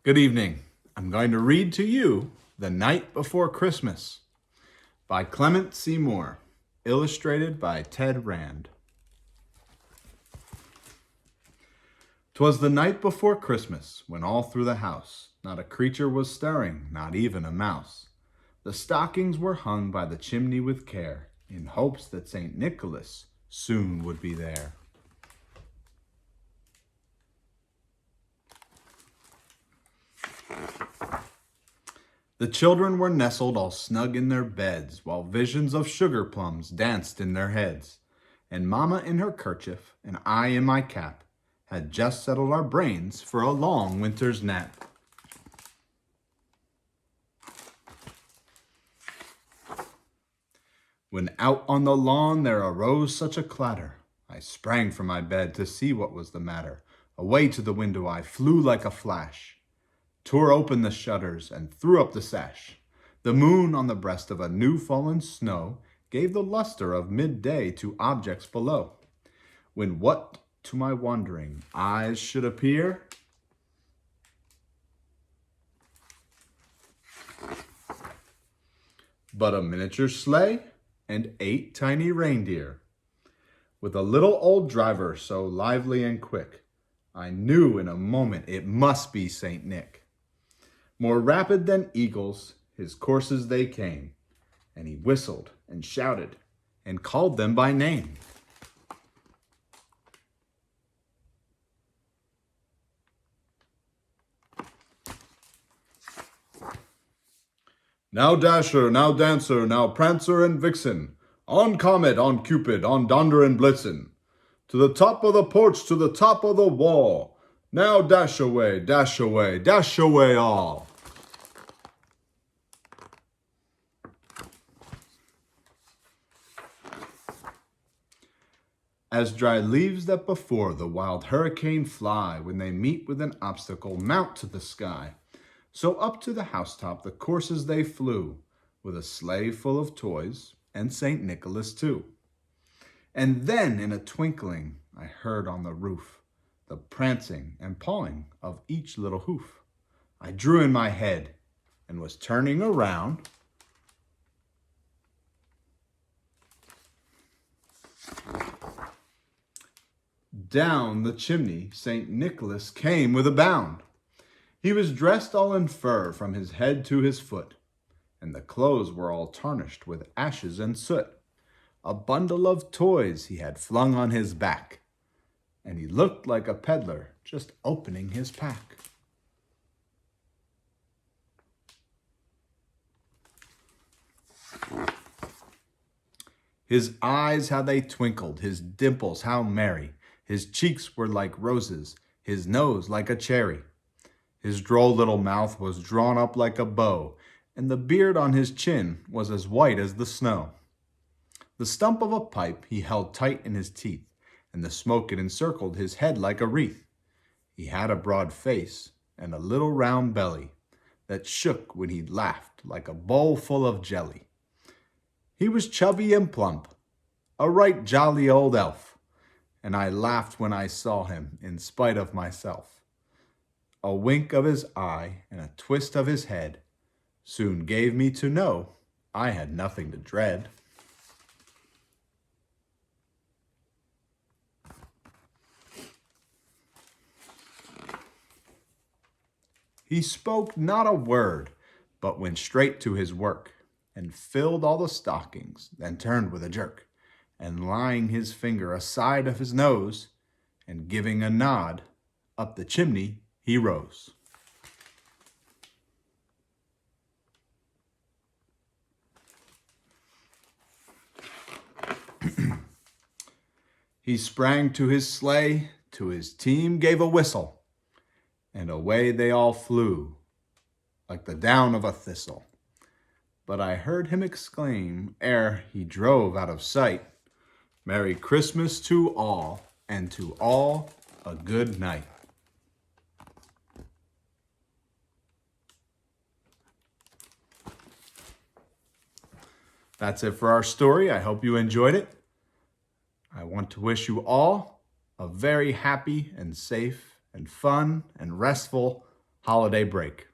Good evening. I'm going to read to you The Night Before Christmas by Clement Seymour, illustrated by Ted Rand. 'Twas the night before Christmas, when all through the house not a creature was stirring, not even a mouse. The stockings were hung by the chimney with care, in hopes that St. Nicholas soon would be there. The children were nestled all snug in their beds, while visions of sugar plums danced in their heads. And Mamma in her kerchief, and I in my cap, had just settled our brains for a long winter's nap. When out on the lawn there arose such a clatter, I sprang from my bed to see what was the matter. Away to the window I flew like a flash, tore open the shutters and threw up the sash. The moon on the breast of a new-fallen snow gave the luster of midday to objects below. When what to my wondering eyes should appear but a miniature sleigh and 8 tiny reindeer, with a little old driver so lively and quick, I knew in a moment it must be Saint Nick. More rapid than eagles, his courses they came, and he whistled and shouted and called them by name. Now Dasher, now Dancer, now Prancer and Vixen, on Comet, on Cupid, on Donder and Blitzen, to the top of the porch, to the top of the wall, now dash away, dash away, dash away all. As dry leaves that before the wild hurricane fly, when they meet with an obstacle, mount to the sky, so up to the housetop the courses they flew, with a sleigh full of toys, and St. Nicholas too. And then in a twinkling I heard on the roof the prancing and pawing of each little hoof. I drew in my head and was turning around down the chimney St. Nicholas came with a bound. He was dressed all in fur from his head to his foot, and the clothes were all tarnished with ashes and soot. A bundle of toys he had flung on his back, and he looked like a peddler just opening his pack. His eyes, how they twinkled, his dimples, how merry. His cheeks were like roses, his nose like a cherry. His droll little mouth was drawn up like a bow, and the beard on his chin was as white as the snow. The stump of a pipe he held tight in his teeth, and the smoke it encircled his head like a wreath. He had a broad face and a little round belly that shook when he laughed like a bowl full of jelly. He was chubby and plump, a right jolly old elf, and I laughed when I saw him in spite of myself. A wink of his eye and a twist of his head soon gave me to know I had nothing to dread. He spoke not a word, but went straight to his work, and filled all the stockings, then turned with a jerk, and laying his finger aside of his nose, and giving a nod, up the chimney he rose. He sprang to his sleigh, to his team gave a whistle, and away they all flew, like the down of a thistle. But I heard him exclaim, ere he drove out of sight, Merry Christmas to all, and to all a good night. That's it for our story. I hope you enjoyed it. I want to wish you all a very happy and safe and fun and restful holiday break.